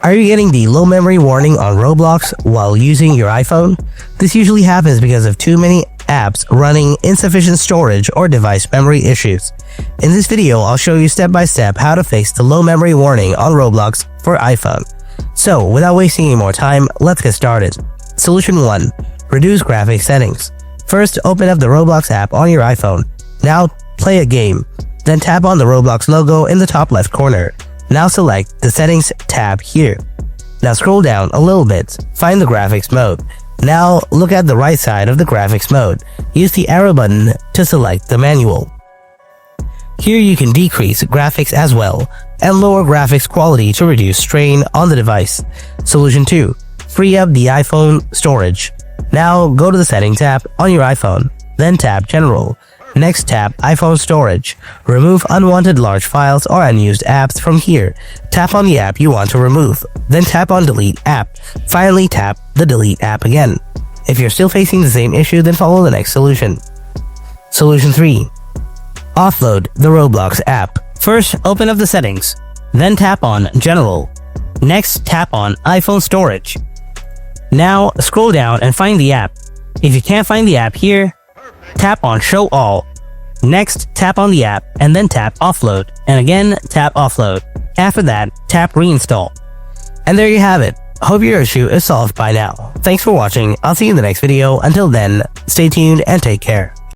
Are you getting the low memory warning on Roblox while using your iPhone? This usually happens because of too many apps running, insufficient storage, or device memory issues. In this video, I'll show you step by step how to fix the low memory warning on Roblox for iPhone. So, without wasting any more time, let's get started. Solution 1. Reduce graphics settings. First, open up the Roblox app on your iPhone. Now, play a game. Then tap on the Roblox logo in the top left corner. Now select the Settings tab here. Now scroll down a little bit, find the graphics mode. Now look at the right side of the graphics mode. Use the arrow button to select the manual. Here you can decrease graphics as well, and lower graphics quality to reduce strain on the device. Solution 2. Free up the iPhone storage. Now go to the Settings tab on your iPhone, then tap General. Next, tap iPhone Storage. Remove unwanted large files or unused apps from here. Tap on the app you want to remove, then tap on Delete App. Finally, tap the Delete App again. If you're still facing the same issue, then follow the next solution. Solution 3. Offload the Roblox app. First, open up the settings, then tap on General. Next, tap on iPhone Storage. Now, scroll down and find the app. If you can't find the app here, tap on Show All. Next, tap on the app and then tap Offload, and again tap Offload. After that, tap Reinstall. And there you have it. Hope your issue is solved by now. Thanks for watching. I'll see you in the next video. Until then, stay tuned and take care.